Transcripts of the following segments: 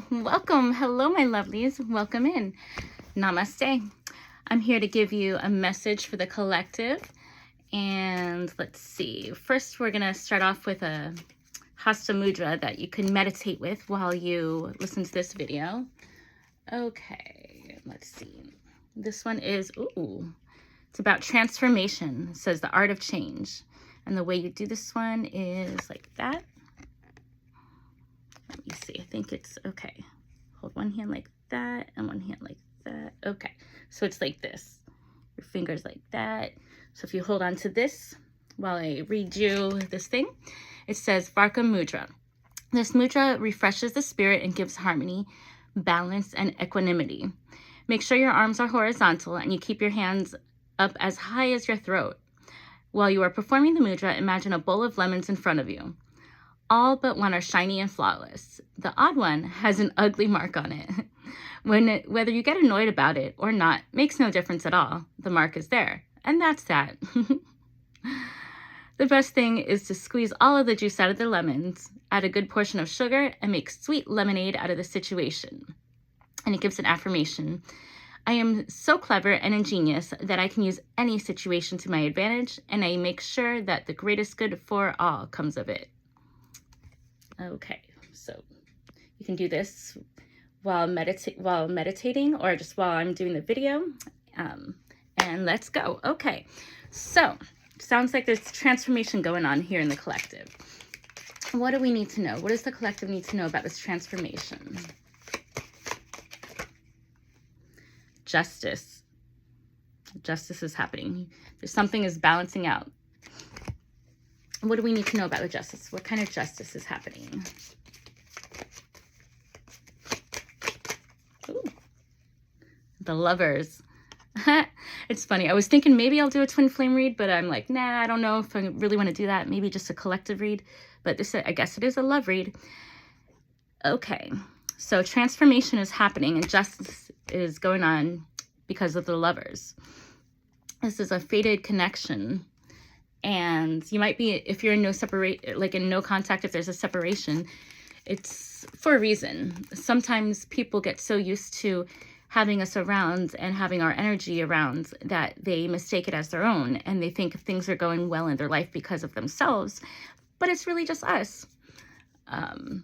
welcome. Hello, my lovelies. Welcome in. Namaste. I'm here to give you a message for the collective. And let's see. First, we're going to start off with a Hasta Mudra that you can meditate with while you listen to this video. Okay, let's see. This one is, it's about transformation. It says the art of change. And the way you do this one is like that. Let me see. I think it's okay. Hold one hand like that and one hand like that. Okay. So it's like this. Your fingers like that. So if you hold on to this while I read you this thing, it says Varka Mudra. This mudra refreshes the spirit and gives harmony, balance, and equanimity. Make sure your arms are horizontal and you keep your hands up as high as your throat. While you are performing the mudra, imagine a bowl of lemons in front of you. All but one are shiny and flawless. The odd one has an ugly mark on it. Whether you get annoyed about it or not makes no difference at all. The mark is there, and that's that. The best thing is to squeeze all of the juice out of the lemons, add a good portion of sugar, and make sweet lemonade out of the situation. And it gives an affirmation. I am so clever and ingenious that I can use any situation to my advantage, and I make sure that the greatest good for all comes of it. Okay, so you can do this while meditating or just while I'm doing the video. And let's go. Okay, so sounds like there's transformation going on here in the collective. What do we need to know? What does the collective need to know about this transformation? Justice. Justice is happening. There's something is balancing out. What do we need to know about the justice? What kind of justice is happening? Ooh. The Lovers. It's funny. I was thinking maybe I'll do a twin flame read, but I'm like, nah, I don't know if I really want to do that. Maybe just a collective read. But this, I guess it is a love read. Okay. So transformation is happening and justice is going on because of the Lovers. This is a fated connection. And you might be, if you're in no contact, if there's a separation, it's for a reason. Sometimes people get so used to having us around and having our energy around that they mistake it as their own. And they think things are going well in their life because of themselves, but it's really just us.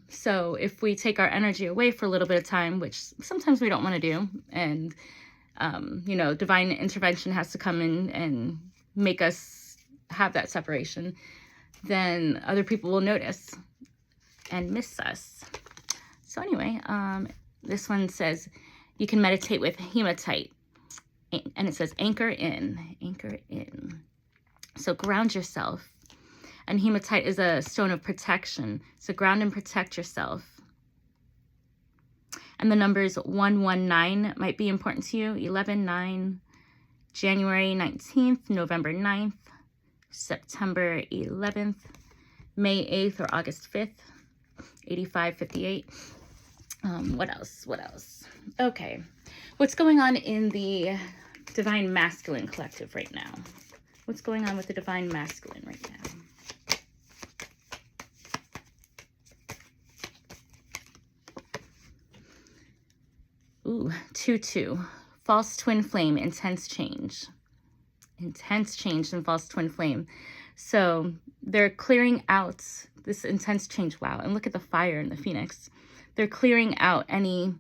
So if we take our energy away for a little bit of time, which sometimes we don't want to do, and, divine intervention has to come in and make us have that separation, then other people will notice and miss us. So anyway, this one says you can meditate with hematite, and it says anchor in. So ground yourself. And hematite is a stone of protection. So ground and protect yourself. And the numbers 119 might be important to you. 11-9, January 19th, November 9th, September 11th, May 8th, or August 5th, 85-58. What else? Okay. What's going on in the Divine Masculine collective right now? What's going on with the Divine Masculine right now? Ooh, 2-2. False twin flame, intense change. Intense change in false twin flame. So they're clearing out this intense change. Wow. And look at the fire in the Phoenix. They're clearing out any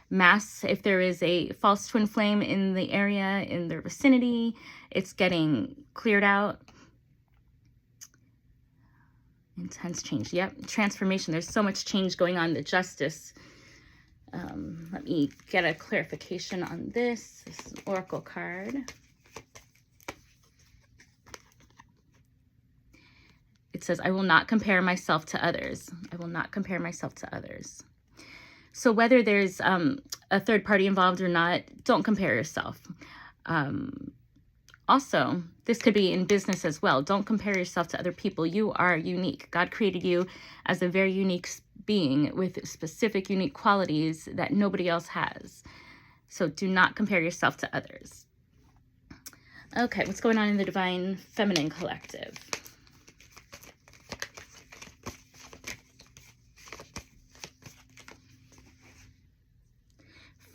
mass. If there is a false twin flame in the area, in their vicinity, it's getting cleared out. Intense change. Yep. Transformation. There's so much change going on. The justice. Let me get a clarification on this. This is an oracle card. It says, I will not compare myself to others. I will not compare myself to others. So whether there's a third party involved or not, don't compare yourself. Also, this could be in business as well. Don't compare yourself to other people. You are unique. God created you as a very unique being with specific unique qualities that nobody else has. So do not compare yourself to others. Okay, what's going on in the Divine Feminine collective?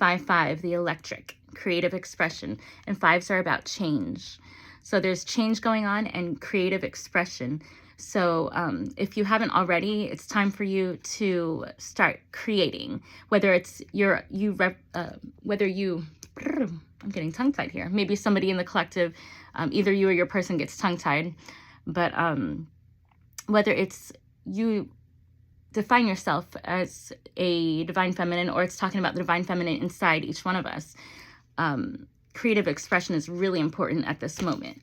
5-5, the electric, creative expression. And 5s are about change. So there's change going on and creative expression. So if you haven't already, it's time for you to start creating, whether it's I'm getting tongue-tied here. Maybe somebody in the collective, either you or your person gets tongue-tied, but whether it's you define yourself as a divine feminine, or it's talking about the divine feminine inside each one of us, creative expression is really important at this moment.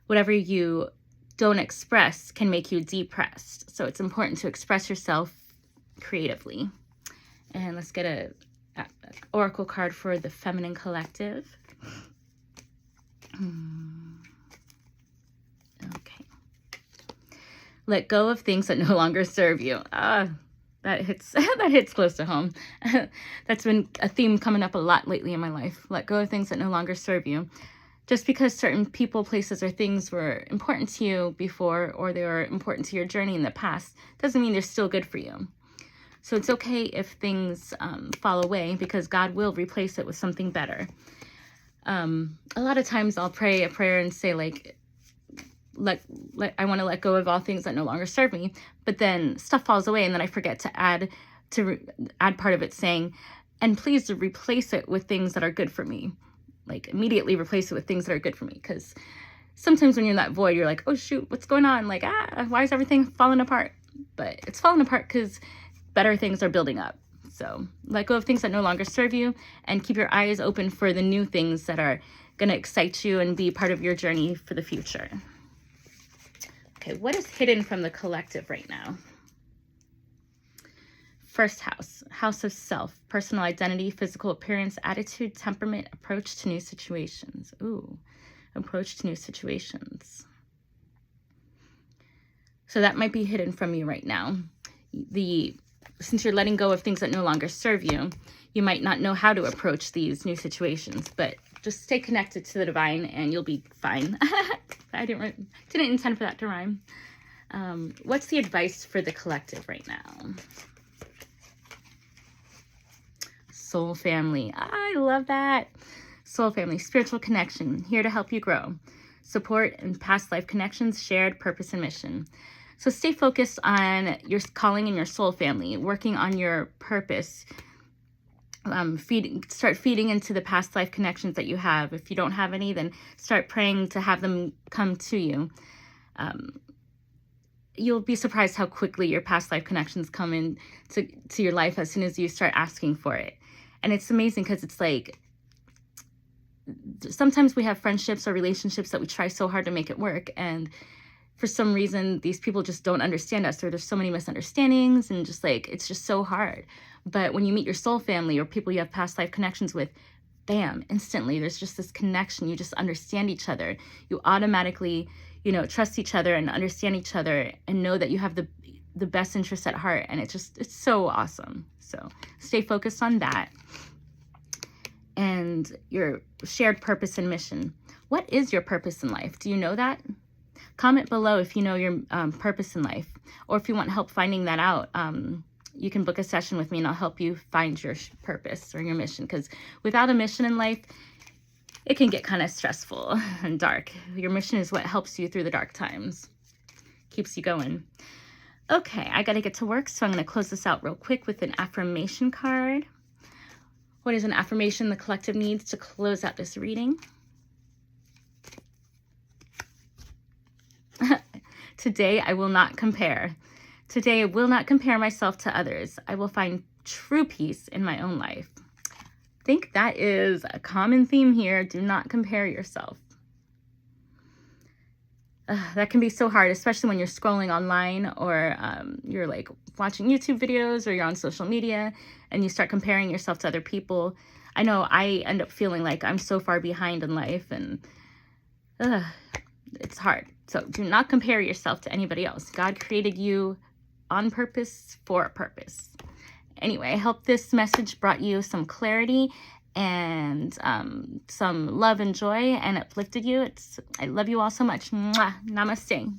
Whatever you don't express can make you depressed. So it's important to express yourself creatively. And let's get a oracle card for the feminine collective. Okay. Let go of things that no longer serve you. That hits that hits close to home. That's been a theme coming up a lot lately in my life. Let go of things that no longer serve you. Just because certain people, places, or things were important to you before, or they were important to your journey in the past, doesn't mean they're still good for you. So it's okay if things fall away, because God will replace it with something better. A lot of times I'll pray a prayer and say, like, I want to let go of all things that no longer serve me, but then stuff falls away, and then I forget to add part of it saying, and please replace it with things that are good for me. Like, immediately replace it with things that are good for me, because sometimes when you're in that void, you're like, oh shoot, what's going on? Like, why is everything falling apart? But it's falling apart because better things are building up. So let go of things that no longer serve you, and keep your eyes open for the new things that are going to excite you and be part of your journey for the future. Okay, what is hidden from the collective right now? First house, house of self, personal identity, physical appearance, attitude, temperament, approach to new situations. Ooh, approach to new situations. So that might be hidden from you right now. Since you're letting go of things that no longer serve you, you might not know how to approach these new situations, but just stay connected to the divine and you'll be fine. I didn't intend for that to rhyme. What's the advice for the collective right now? Soul family. I love that. Soul family, spiritual connection, here to help you grow. Support and past life connections, shared purpose and mission. So stay focused on your calling and your soul family, working on your purpose. Start feeding into the past life connections that you have. If you don't have any, then start praying to have them come to you. You'll be surprised how quickly your past life connections come into your life as soon as you start asking for it. And it's amazing because it's like, sometimes we have friendships or relationships that we try so hard to make it work, and for some reason these people just don't understand us, or there's so many misunderstandings, and just like, it's just so hard. But when you meet your soul family or people you have past life connections with, bam, instantly there's just this connection. You just understand each other. You automatically, trust each other and understand each other and know that you have the best interests at heart. And it's so awesome. So stay focused on that. And your shared purpose and mission. What is your purpose in life? Do you know that? Comment below if you know your purpose in life, or if you want help finding that out. You can book a session with me and I'll help you find your purpose or your mission, because without a mission in life, it can get kind of stressful and dark. Your mission is what helps you through the dark times, keeps you going. Okay, I got to get to work, so I'm going to close this out real quick with an affirmation card. What is an affirmation the collective needs to close out this reading? Today, I will not compare. Today, I will not compare myself to others. I will find true peace in my own life. I think that is a common theme here. Do not compare yourself. That can be so hard, especially when you're scrolling online, or you're like watching YouTube videos, or you're on social media and you start comparing yourself to other people. I know I end up feeling like I'm so far behind in life, and it's hard. So do not compare yourself to anybody else. God created you on purpose for a purpose. Anyway, I hope this message brought you some clarity and some love and joy and uplifted you. I love you all so much. Mwah. Namaste.